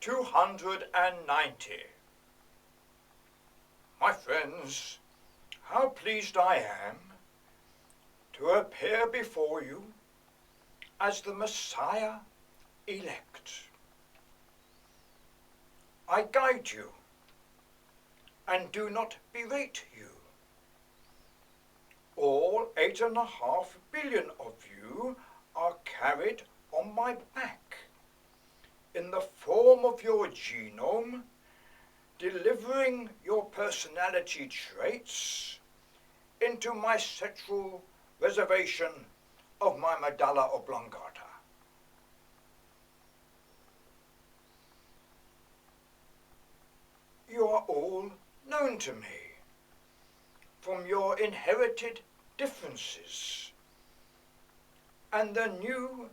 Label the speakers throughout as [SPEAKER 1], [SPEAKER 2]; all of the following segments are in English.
[SPEAKER 1] 290. My friends, how pleased I am to appear before you as the Messiah elect. I guide you and do not berate you. All 8.5 billion of you are carried on my back in the form of your genome, delivering your personality traits into my central reservation of my medulla oblongata. You are all known to me from your inherited differences and the new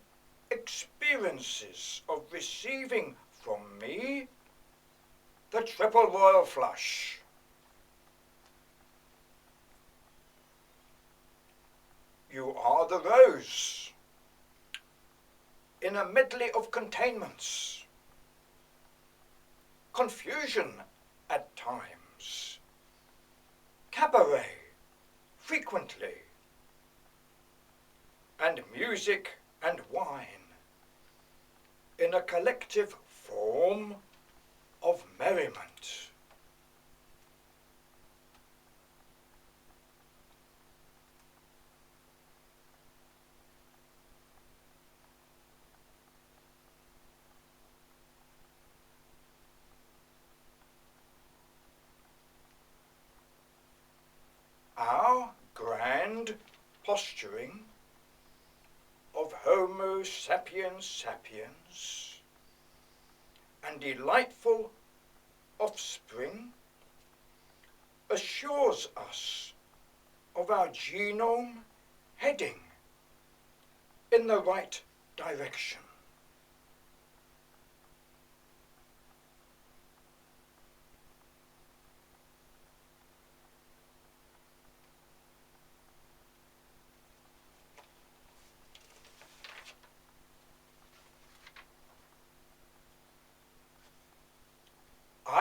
[SPEAKER 1] experiences of receiving from me the triple royal flush. You are the rose in a medley of containments, confusion at times, cabaret frequently, and music and wine in a collective form of merriment. Our grand posturing of Homo sapiens sapiens and delightful offspring assures us of our genome heading in the right direction.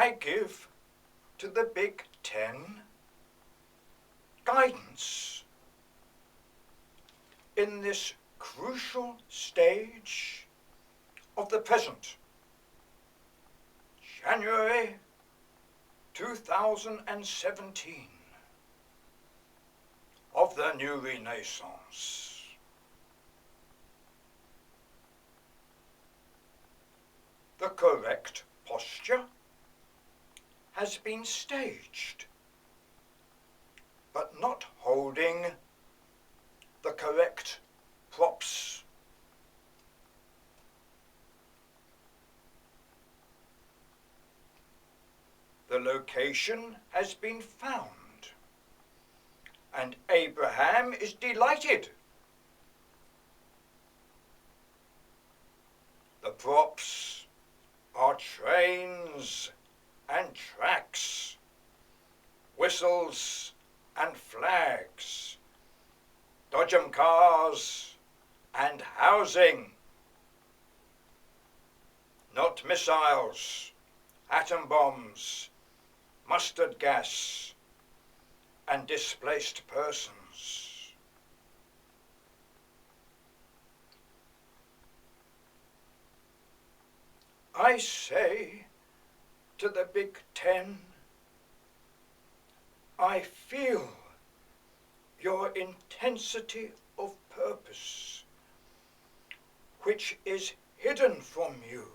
[SPEAKER 1] I give to the Big Ten guidance in this crucial stage of the present, January 2017, of the new Renaissance. The correct posture has been staged, but not holding the correct props. The location has been found, and Abraham is delighted. The props are trains and tracks, whistles and flags, dodgem cars and housing, not missiles, atom bombs, mustard gas, and displaced persons. I say to the Big Ten, I feel your intensity of purpose, which is hidden from you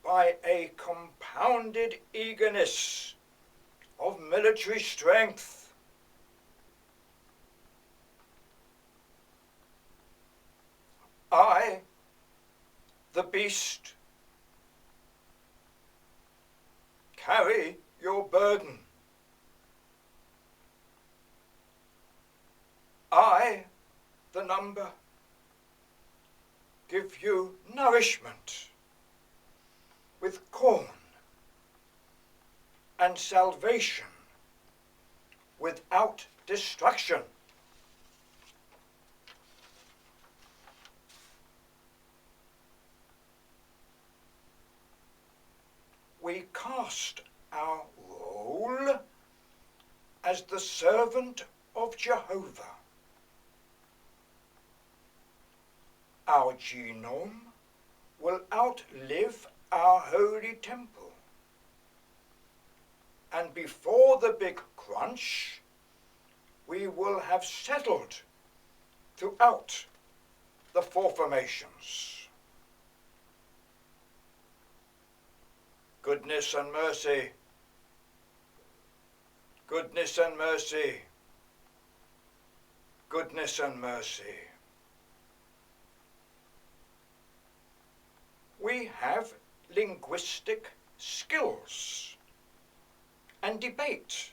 [SPEAKER 1] by a compounded eagerness of military strength. I, the beast, carry your burden. I, the number, give you nourishment with corn and salvation without destruction. past our role as the servant of Jehovah. Our genome will outlive our holy temple. And before the big crunch, we will have settled throughout the four formations. Goodness and mercy, goodness and mercy, goodness and mercy. We have linguistic skills and debate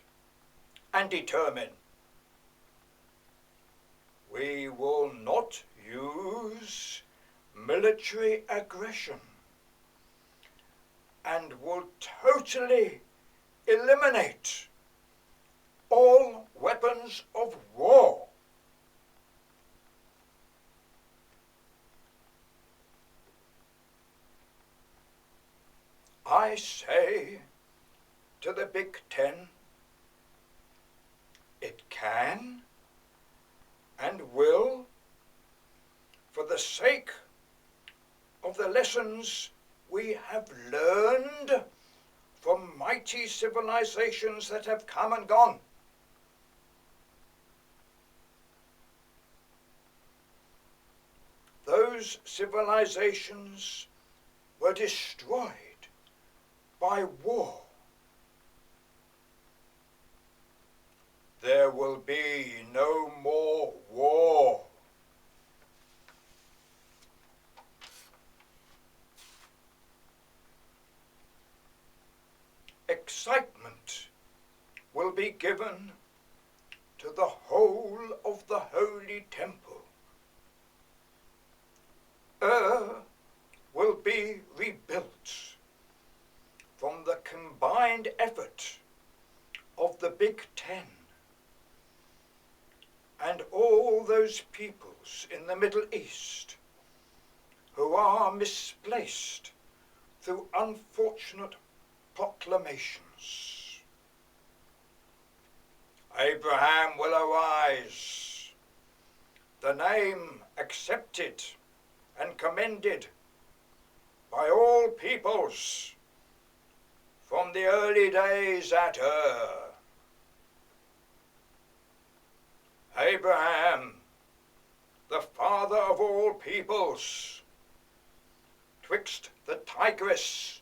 [SPEAKER 1] and determine. We will not use military aggression and will totally eliminate all weapons of war. I say to the Big Ten, it can and will, for the sake of the lessons we have learned from mighty civilizations that have come and gone. Those civilizations were destroyed by war. There will be no more war. Excitement will be given to the whole of the Holy Temple. Will be rebuilt from the combined effort of the Big Ten and all those peoples in the Middle East who are misplaced through unfortunate proclamations. Abraham will arise, the name accepted and commended by all peoples from the early days at Ur. Abraham, the father of all peoples, twixt the Tigris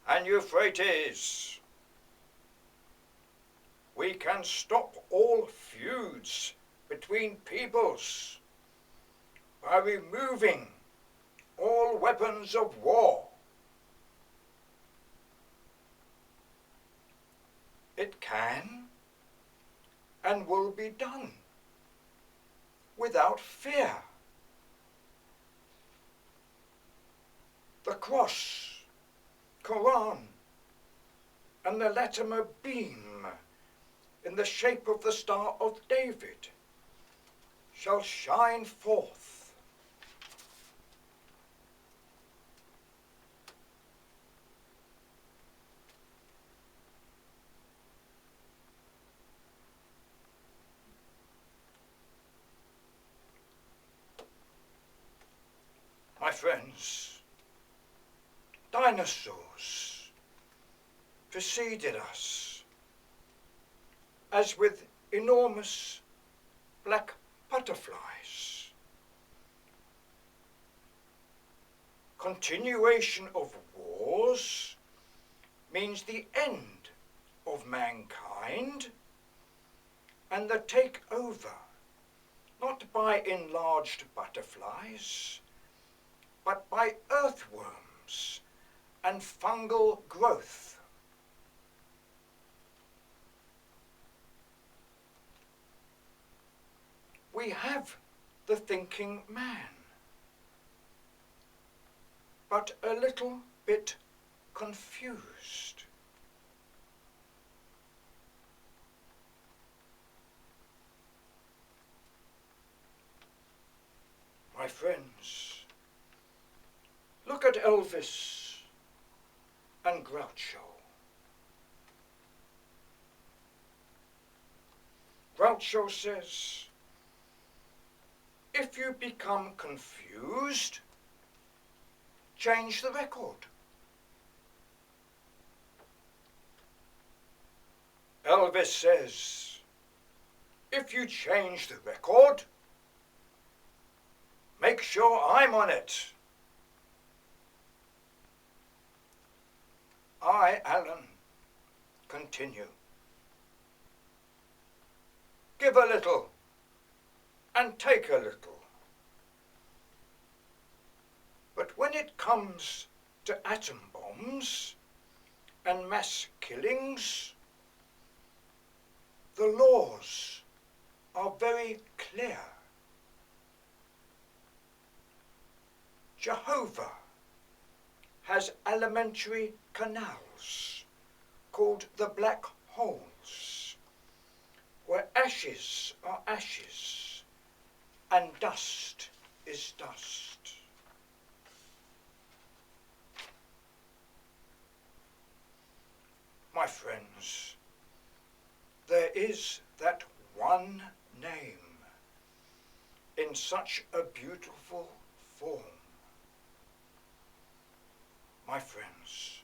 [SPEAKER 1] and Euphrates. We can stop all feuds between peoples by removing all weapons of war. It can and will be done without fear. The cross, Quran, and the Latimer beam in the shape of the Star of David shall shine forth. My friends, dinosaurs preceded us, as with enormous black butterflies. Continuation of wars means the end of mankind and the takeover, not by enlarged butterflies, but by earthworms and fungal growth. We have the thinking man, but a little bit confused. My friends, look at Elvis and Groucho. Welchel says, if you become confused, change the record. Elvis says, if you change the record, make sure I'm on it. I, Alan, continue. Give a little and take a little. But when it comes to atom bombs and mass killings, the laws are very clear. Jehovah has alimentary canals called the black holes, where ashes are ashes and dust is dust. My friends, there is that one name in such a beautiful form. My friends,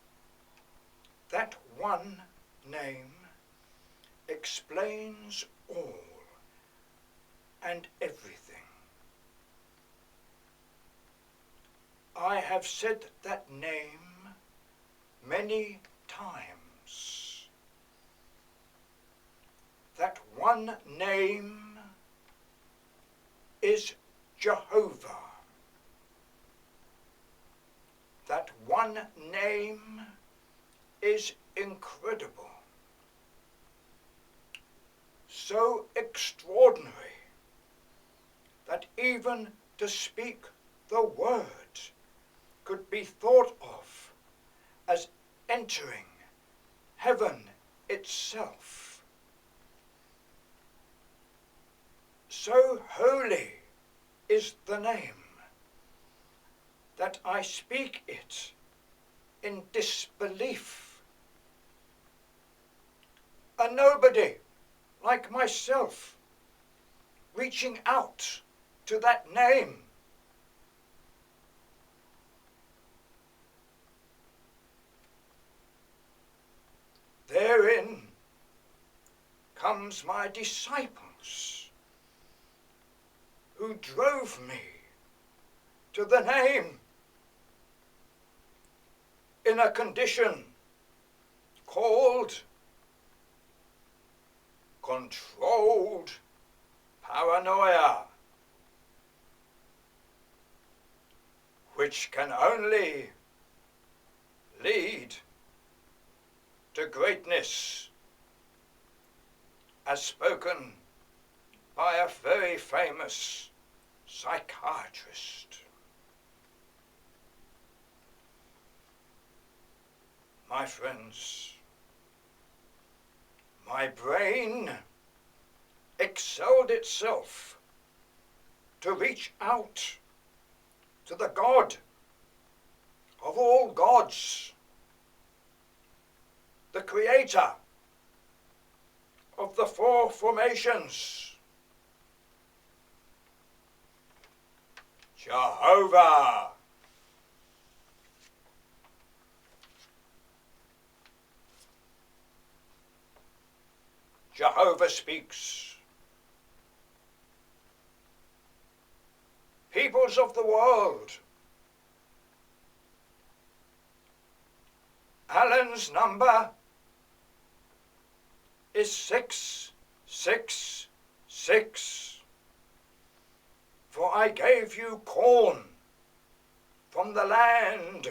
[SPEAKER 1] that one name explains all and everything. I have said that name many times. That one name is Jehovah. That one name is incredible, so extraordinary that even to speak the word could be thought of as entering heaven itself. So holy is the name that I speak it in disbelief. A nobody like myself reaching out to that name. Therein comes my disciples who drove me to the name in a condition called controlled paranoia, which can only lead to greatness, as spoken by a very famous psychiatrist. My friends, my brain excelled itself to reach out to the God of all gods, the creator of the four formations, Jehovah. Jehovah speaks. Peoples of the world, Alan's number is 666. For I gave you corn from the land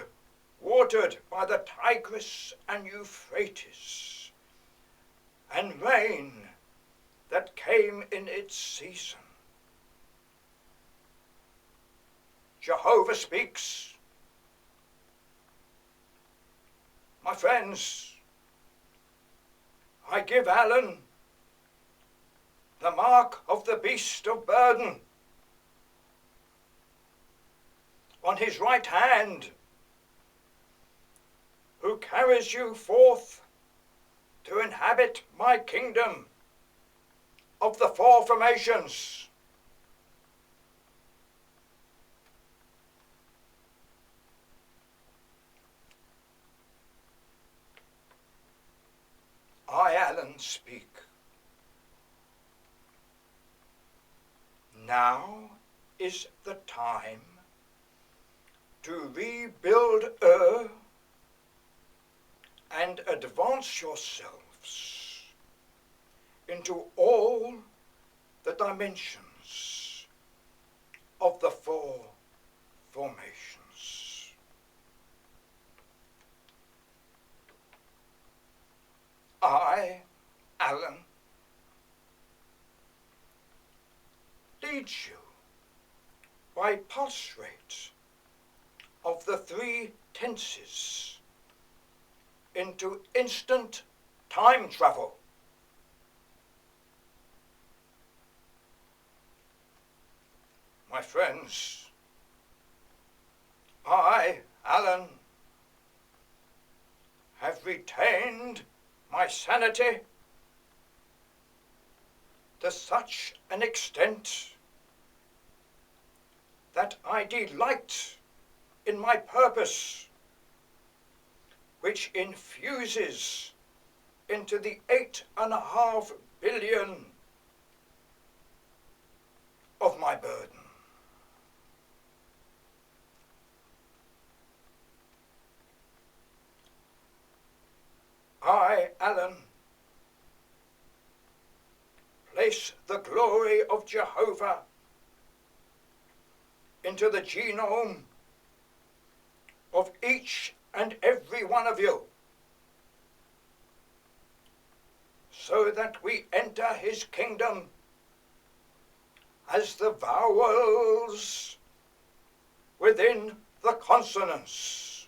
[SPEAKER 1] watered by the Tigris and Euphrates, and rain that came in its season. Jehovah speaks. My friends, I give Alan the mark of the beast of burden on his right hand, who carries you forth to inhabit my kingdom of the four formations. I, Alan, speak. Now is the time to rebuild and advance yourselves into all the dimensions of the four formations. I, Alan, lead you by pulse rate of the three tenses into instant time travel. My friends, I, Alan, have retained my sanity to such an extent that I delight in my purpose, which infuses into the 8.5 billion of my burden. I, Alan, place the glory of Jehovah into the genome of each and every one of you, so that we enter his kingdom as the vowels within the consonants.